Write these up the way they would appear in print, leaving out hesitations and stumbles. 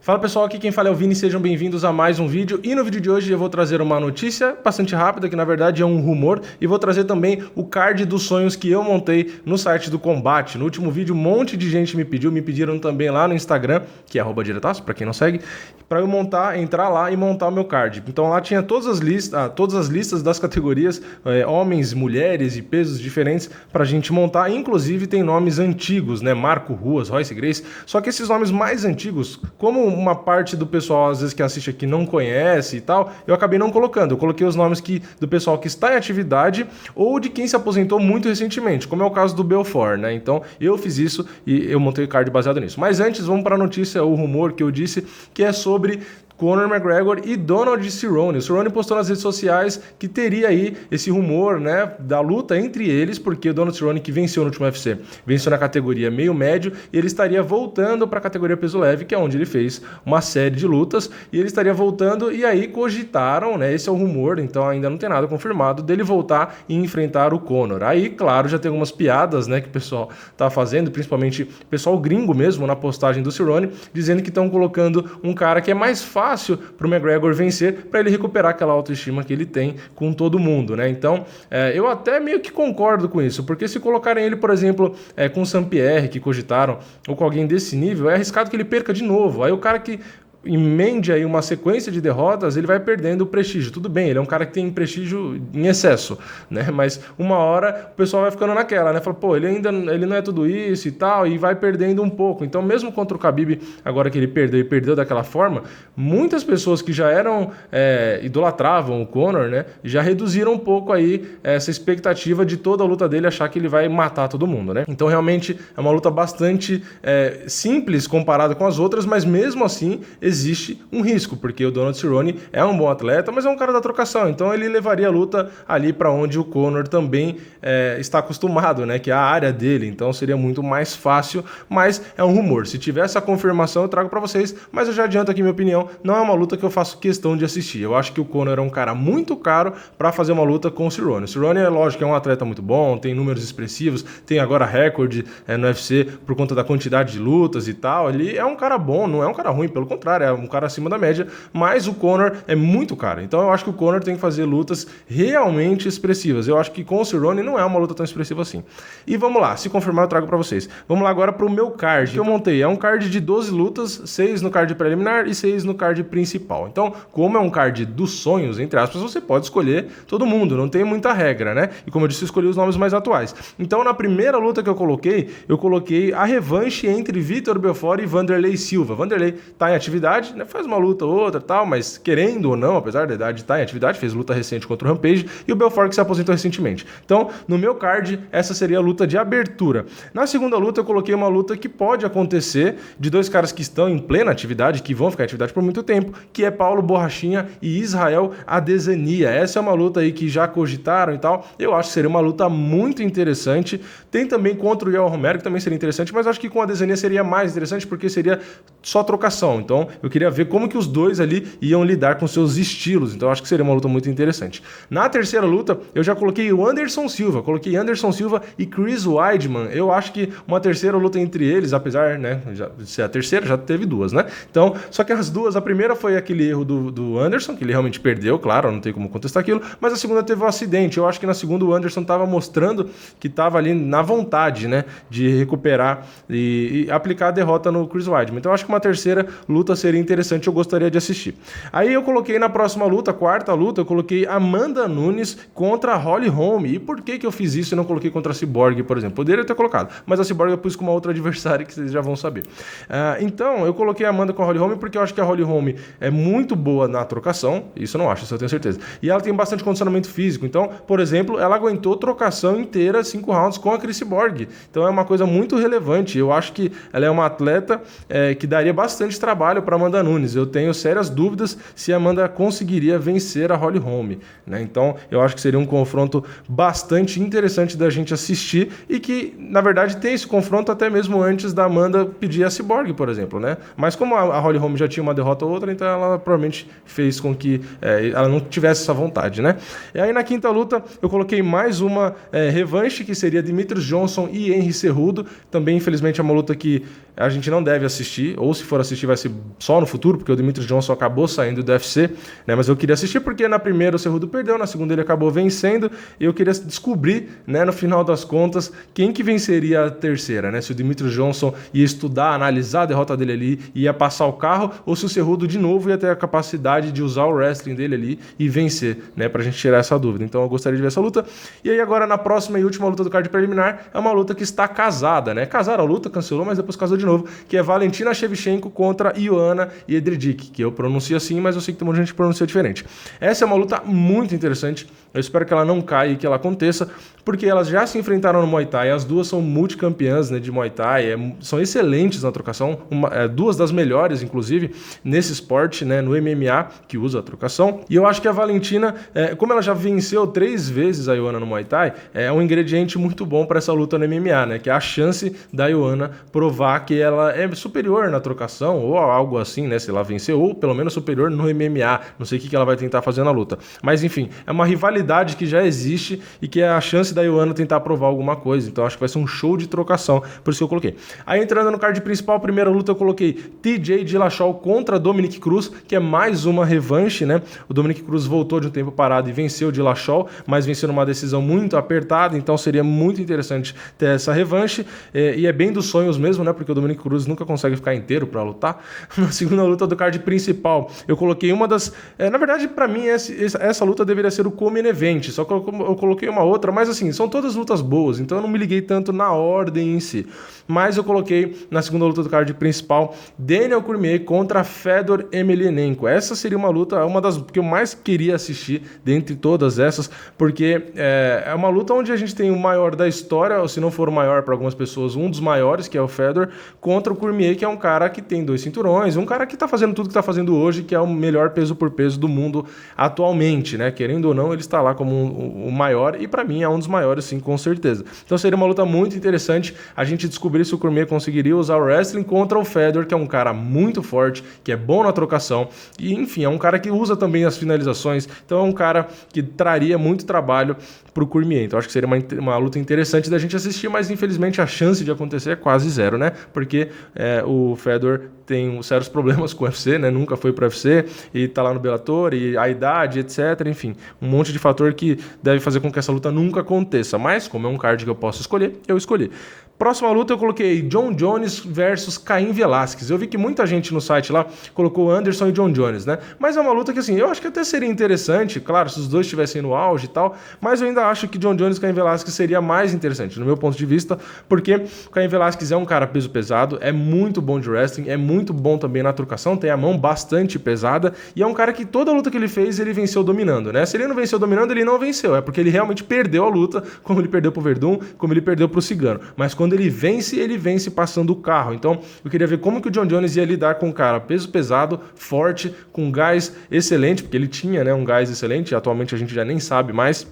Fala pessoal, aqui quem fala é o Vini, sejam bem-vindos a mais um vídeo. E no vídeo de hoje eu vou trazer uma notícia bastante rápida, que na verdade é um rumor, e vou trazer também o card dos sonhos que eu montei no site do Combate. No último vídeo um monte de gente me pediram também lá no Instagram, que é @diretaço, para quem não segue, para eu entrar lá e montar o meu card. Então lá tinha todas as listas das categorias, homens, mulheres e pesos diferentes para a gente montar. Inclusive tem nomes antigos, né? Marco Ruas, Royce Gracie. Só que esses nomes mais antigos, como uma parte do pessoal às vezes que assiste aqui não conhece e tal, eu acabei não colocando. Eu coloquei os nomes do pessoal que está em atividade ou de quem se aposentou muito recentemente, como é o caso do Belfort, né? Então eu fiz isso e eu montei o card baseado nisso. Mas antes, vamos para a notícia, o rumor que eu disse, que é sobre Conor McGregor e Donald Cerrone. O Cerrone postou nas redes sociais que teria aí esse rumor, né, da luta entre eles, porque o Donald Cerrone, que venceu no último UFC, venceu na categoria meio médio, e ele estaria voltando para a categoria peso leve, que é onde ele fez uma série de lutas, e ele estaria voltando, e aí cogitaram, né, esse é o rumor, então ainda não tem nada confirmado, dele voltar e enfrentar o Conor. Aí, claro, já tem algumas piadas, né, que o pessoal tá fazendo, principalmente o pessoal gringo mesmo, na postagem do Cerrone, dizendo que estão colocando um cara que é mais fácil para o McGregor vencer, para ele recuperar aquela autoestima que ele tem com todo mundo, né? Então, eu até meio que concordo com isso, porque se colocarem ele, por exemplo, com o Saint-Pierre, que cogitaram, ou com alguém desse nível, é arriscado que ele perca de novo. Aí o cara que emende aí uma sequência de derrotas, ele vai perdendo o prestígio. Tudo bem, ele é um cara que tem prestígio em excesso, né? Mas uma hora o pessoal vai ficando naquela, né? Fala, pô, ele não é tudo isso e tal, e vai perdendo um pouco. Então, mesmo contra o Khabib, agora que ele perdeu daquela forma, muitas pessoas que já eram idolatravam o Conor, né? Já reduziram um pouco aí essa expectativa de toda a luta dele achar que ele vai matar todo mundo, né? Então, realmente é uma luta bastante simples comparada com as outras, mas mesmo assim existe um risco, porque o Donald Cerrone é um bom atleta, mas é um cara da trocação, então ele levaria a luta ali para onde o Conor também está acostumado, né, que é a área dele, então seria muito mais fácil, mas é um rumor. Se tiver essa confirmação eu trago para vocês, mas eu já adianto aqui minha opinião, não é uma luta que eu faço questão de assistir. Eu acho que o Conor é um cara muito caro para fazer uma luta com o Cerrone. O Cerrone é lógico, é um atleta muito bom, tem números expressivos, tem agora recorde no UFC por conta da quantidade de lutas e tal, ele é um cara bom, não é um cara ruim, pelo contrário, é um cara acima da média, mas o Conor é muito caro. Então eu acho que o Conor tem que fazer lutas realmente expressivas. Eu acho que com o Cerrone não é uma luta tão expressiva assim. E vamos lá, se confirmar eu trago pra vocês. Vamos lá agora pro meu card que eu montei. É um card de 12 lutas, 6 no card preliminar e 6 no card principal. Então, como é um card dos sonhos, entre aspas, você pode escolher todo mundo, não tem muita regra, né? E como eu disse, eu escolhi os nomes mais atuais. Então, na primeira luta que eu coloquei a revanche entre Vitor Belfort e Wanderlei Silva. Wanderlei tá em atividade, né, faz uma luta ou outra tal, mas querendo ou não, apesar da idade estar em atividade, fez luta recente contra o Rampage, e o Belfort que se aposentou recentemente. Então, no meu card, essa seria a luta de abertura. Na segunda luta, eu coloquei uma luta que pode acontecer de dois caras que estão em plena atividade, que vão ficar em atividade por muito tempo, que é Paulo Borrachinha e Israel Adesanya. Essa é uma luta aí que já cogitaram e tal. Eu acho que seria uma luta muito interessante. Tem também contra o Yoel Romero, que também seria interessante, mas acho que com a Adesanya seria mais interessante, porque seria só trocação. Então, eu queria ver como que os dois ali iam lidar com seus estilos, então acho que seria uma luta muito interessante. Na terceira luta, eu já coloquei o Anderson Silva, e Chris Weidman. Eu acho que uma terceira luta entre eles, apesar, né, de ser a terceira, já teve duas, né? Então, só que as duas, a primeira foi aquele erro do Anderson, que ele realmente perdeu, claro, não tem como contestar aquilo, mas a segunda teve um acidente. Eu acho que na segunda o Anderson estava mostrando que estava ali na vontade, né, de recuperar e aplicar a derrota no Chris Weidman. Então, eu acho que uma terceira luta seria interessante, eu gostaria de assistir. Aí eu coloquei na próxima luta, quarta luta, eu coloquei Amanda Nunes contra a Holly Holm. E por que eu fiz isso e não coloquei contra a Cyborg, por exemplo? Poderia ter colocado, mas a Cyborg eu pus com uma outra adversária que vocês já vão saber. Então, eu coloquei a Amanda com a Holly Holm porque eu acho que a Holly Holm é muito boa na trocação, isso eu não acho, isso eu tenho certeza. E ela tem bastante condicionamento físico, então, por exemplo, ela aguentou trocação inteira, 5 rounds com a Cris Cyborg. Então é uma coisa muito relevante. Eu acho que ela é uma atleta que daria bastante trabalho para Amanda Nunes. Eu tenho sérias dúvidas se a Amanda conseguiria vencer a Holly Holm, né? Então, eu acho que seria um confronto bastante interessante da gente assistir e que, na verdade, tem esse confronto até mesmo antes da Amanda pedir a Cyborg, por exemplo, né? Mas como a Holly Holm já tinha uma derrota ou outra, então ela provavelmente fez com que ela não tivesse essa vontade, né? E aí, na quinta luta, eu coloquei mais uma revanche, que seria Demetrius Johnson e Henry Cejudo. Também, infelizmente, é uma luta que a gente não deve assistir, ou se for assistir vai ser só no futuro, porque o Demetrius Johnson acabou saindo do UFC, né? Mas eu queria assistir porque na primeira o Cerrudo perdeu, na segunda ele acabou vencendo, e eu queria descobrir, né, no final das contas, quem que venceria a terceira, né? Se o Demetrius Johnson ia estudar, analisar a derrota dele ali, ia passar o carro, ou se o Cerrudo de novo ia ter a capacidade de usar o wrestling dele ali e vencer, né? Pra gente tirar essa dúvida. Então eu gostaria de ver essa luta. E aí agora na próxima e última luta do card preliminar, é uma luta que está casada, né? Casaram a luta, cancelou, mas depois casou de novo, que é Valentina Shevchenko contra Ioana Jedrzejczyk, que eu pronuncio assim, mas eu sei que tem muita gente que pronuncia diferente. Essa é uma luta muito interessante, eu espero que ela não caia e que ela aconteça, porque elas já se enfrentaram no Muay Thai, as duas são multicampeãs, né, de Muay Thai, são excelentes na trocação, duas das melhores, inclusive, nesse esporte, né, no MMA, que usa a trocação. E eu acho que a Valentina, como ela já venceu 3 vezes a Ioana no Muay Thai, é um ingrediente muito bom para essa luta no MMA, né, que é a chance da Ioana provar que ela é superior na trocação, ou algo assim, né, se ela vencer, ou pelo menos superior no MMA, não sei o que ela vai tentar fazer na luta. Mas enfim, é uma rivalidade que já existe e que é a chance da Ioana tentar provar alguma coisa, então acho que vai ser um show de trocação, por isso que eu coloquei. Aí entrando no card principal, primeira luta eu coloquei TJ Dillashaw contra Dominick Cruz, que é mais uma revanche, né? O Dominick Cruz voltou de um tempo parado e venceu o Dillashaw, mas venceu numa decisão muito apertada, então seria muito interessante ter essa revanche, e é bem dos sonhos mesmo, né? Porque o Dominick Cruz nunca consegue ficar inteiro para lutar. Na segunda luta do card principal, eu coloquei uma das... na verdade, para mim, essa luta deveria ser o Come Event, só que eu coloquei uma outra, mas assim, são todas lutas boas, então eu não me liguei tanto na ordem em si. Mas eu coloquei na segunda luta do card principal Daniel Cormier contra Fedor Emelianenko. Essa seria uma luta, uma das que eu mais queria assistir dentre todas essas, porque é uma luta onde a gente tem o maior da história, ou se não for o maior para algumas pessoas, um dos maiores, que é o Fedor, contra o Cormier, que é um cara que tem 2 cinturões, um cara que tá fazendo tudo que tá fazendo hoje, que é o melhor peso por peso do mundo atualmente, né? Querendo ou não, ele está lá como o maior, e para mim é um dos maiores, sim, com certeza. Então seria uma luta muito interessante a gente descobrir se o Cormier conseguiria usar o wrestling contra o Fedor, que é um cara muito forte, que é bom na trocação, e enfim, é um cara que usa também as finalizações, então é um cara que traria muito trabalho pro Cormier. Então acho que seria uma luta interessante da gente assistir, mas infelizmente a chance de acontecer é quase zero, né? Porque o Fedor tem sérios problemas com o UFC, né? Nunca foi pro UFC e tá lá no Bellator, e a idade, etc. Enfim, um monte de fator que deve fazer com que essa luta nunca aconteça. Mas, como é um card que eu posso escolher, eu escolhi. Próxima luta eu coloquei John Jones versus Caim Velasquez. Eu vi que muita gente no site lá colocou Anderson e John Jones, né? Mas é uma luta que, assim, eu acho que até seria interessante, claro, se os dois estivessem no auge e tal, mas eu ainda acho que John Jones e Caim Velasquez seria mais interessante, no meu ponto de vista, porque o Caim Velasquez é um cara peso pesado, é muito bom de wrestling, é muito bom também na trocação, tem a mão bastante pesada, e é um cara que toda luta que ele fez, ele venceu dominando, né? Se ele não venceu dominando, ele não venceu, é porque ele realmente perdeu a luta, como ele perdeu pro Verdun, como ele perdeu pro Cigano. Mas quando ele vence passando o carro. Então, eu queria ver como que o John Jones ia lidar com um cara peso pesado, forte, com gás excelente, porque ele tinha, né, um gás excelente, atualmente a gente já nem sabe mais.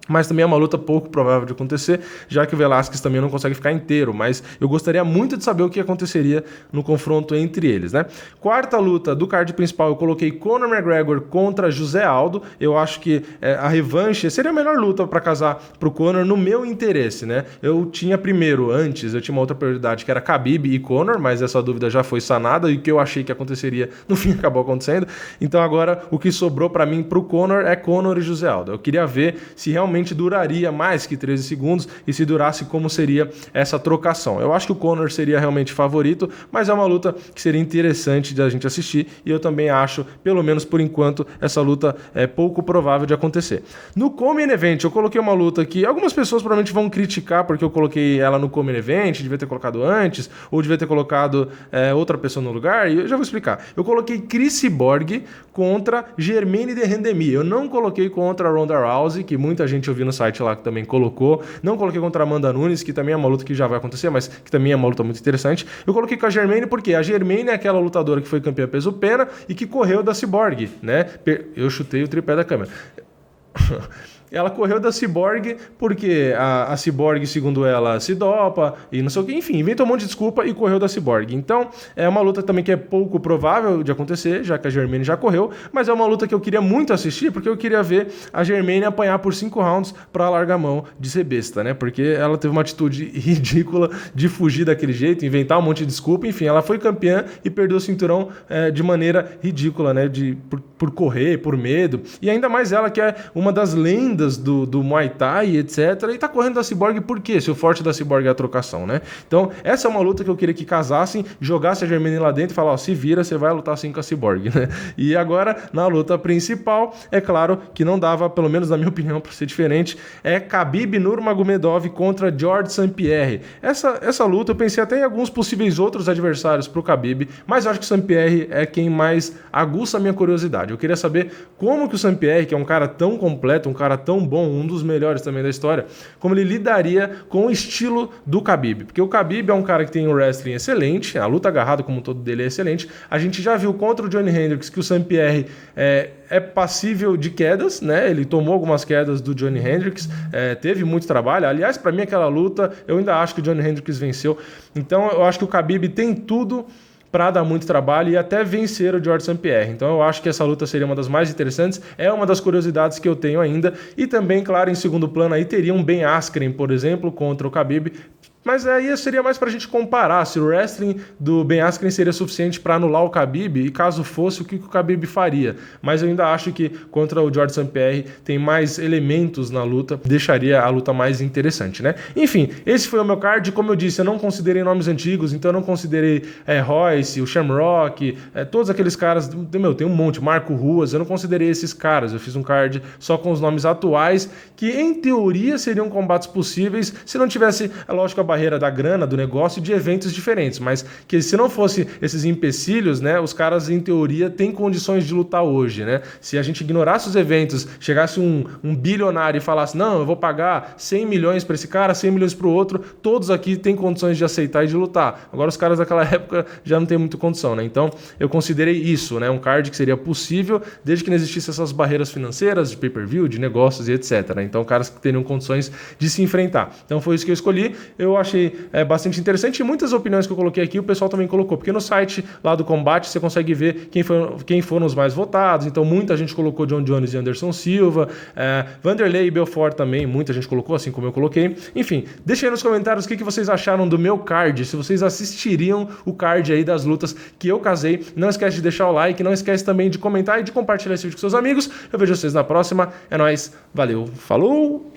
Mas também é uma luta pouco provável de acontecer, já que o Velasquez também não consegue ficar inteiro, mas eu gostaria muito de saber o que aconteceria no confronto entre eles, né? Quarta luta do card principal, eu coloquei Conor McGregor contra José Aldo. Eu acho que a revanche seria a melhor luta para casar pro Conor no meu interesse, né? Eu tinha uma outra prioridade que era Khabib e Conor, mas essa dúvida já foi sanada e o que eu achei que aconteceria no fim acabou acontecendo. Então agora o que sobrou para mim pro Conor é Conor e José Aldo. Eu queria ver se realmente duraria mais que 13 segundos e se durasse como seria essa trocação. Eu acho que o Conor seria realmente favorito, mas é uma luta que seria interessante de a gente assistir e eu também acho, pelo menos por enquanto, essa luta é pouco provável de acontecer. No Come Event eu coloquei uma luta que algumas pessoas provavelmente vão criticar porque eu coloquei ela no Come Event, devia ter colocado antes ou devia ter colocado outra pessoa no lugar, e eu já vou explicar. Eu coloquei Chris Borg contra Germaine de Randamie. Eu não coloquei contra a Ronda Rousey, que muita gente eu vi no site lá que também colocou. Não coloquei contra a Amanda Nunes, que também é uma luta que já vai acontecer, mas que também é uma luta muito interessante. Eu coloquei com a Germaine porque a Germaine é aquela lutadora que foi campeã peso pena e que correu da Cyborg, né? Eu chutei o tripé da câmera. ela correu da Cyborg porque a Cyborg, segundo ela, se dopa e não sei o que, enfim, inventou um monte de desculpa e correu da Cyborg. Então, é uma luta também que é pouco provável de acontecer, já que a Germaine já correu, mas é uma luta que eu queria muito assistir, porque eu queria ver a Germaine apanhar por 5 rounds pra largar a mão de ser besta, né? Porque ela teve uma atitude ridícula de fugir daquele jeito, inventar um monte de desculpa, enfim, ela foi campeã e perdeu o cinturão de maneira ridícula, né? Por correr, por medo, e ainda mais ela que é uma das lendas do Muay Thai, etc, e tá correndo da Cyborg por quê? Se o forte da Cyborg é a trocação, né? Então, essa é uma luta que eu queria que casassem, jogasse a Germaine lá dentro e falar, ó, se vira, você vai lutar assim com a Cyborg, né? E agora, na luta principal, é claro que não dava, pelo menos na minha opinião, para ser diferente, é Khabib Nurmagomedov contra Georges St-Pierre. Essa luta, eu pensei até em alguns possíveis outros adversários pro Khabib, mas eu acho que o St-Pierre é quem mais aguça a minha curiosidade. Eu queria saber como que o St-Pierre, que é um cara tão completo, um cara tão bom, um dos melhores também da história, como ele lidaria com o estilo do Khabib. Porque o Khabib é um cara que tem um wrestling excelente, a luta agarrada como todo dele é excelente. A gente já viu contra o Johnny Hendricks que o St-Pierre é passível de quedas, né? Ele tomou algumas quedas do Johnny Hendricks, teve muito trabalho. Aliás, para mim aquela luta, eu ainda acho que o Johnny Hendricks venceu. Então eu acho que o Khabib tem tudo para dar muito trabalho e até vencer o Georges St-Pierre. Então eu acho que essa luta seria uma das mais interessantes, é uma das curiosidades que eu tenho ainda. E também, claro, em segundo plano aí teria um Ben Askren, por exemplo, contra o Khabib. Mas aí seria mais pra gente comparar se o wrestling do Ben Askren seria suficiente para anular o Khabib e caso fosse, o que o Khabib faria. Mas eu ainda acho que contra o Georges St-Pierre tem mais elementos na luta, deixaria a luta mais interessante, né? Enfim, esse foi o meu card. Como eu disse, eu não considerei nomes antigos, então eu não considerei Royce, o Shamrock, todos aqueles caras, tem um monte, Marco Ruas, eu não considerei esses caras. Eu fiz um card só com os nomes atuais, que em teoria seriam combates possíveis se não tivesse, lógico, a barreira da grana, do negócio e de eventos diferentes, mas que se não fosse esses empecilhos, né, os caras em teoria têm condições de lutar hoje, né? Se a gente ignorasse os eventos, chegasse um bilionário e falasse, não, eu vou pagar 100 milhões para esse cara, 100 milhões para o outro, todos aqui têm condições de aceitar e de lutar. Agora os caras daquela época já não tem muita condição, né? Então eu considerei isso, né, um card que seria possível desde que não existissem essas barreiras financeiras de pay-per-view, de negócios e etc, né? Então caras que teriam condições de se enfrentar. Então foi isso que eu escolhi. Eu achei bastante interessante e muitas opiniões que eu coloquei aqui o pessoal também colocou, porque no site lá do Combate você consegue ver quem foram os mais votados, então muita gente colocou John Jones e Anderson Silva, Vanderlei e Belfort também, muita gente colocou, assim como eu coloquei. Enfim, deixem aí nos comentários o que vocês acharam do meu card, se vocês assistiriam o card aí das lutas que eu casei. Não esquece de deixar o like, não esquece também de comentar e de compartilhar esse vídeo com seus amigos. Eu vejo vocês na próxima, é nóis, valeu, falou!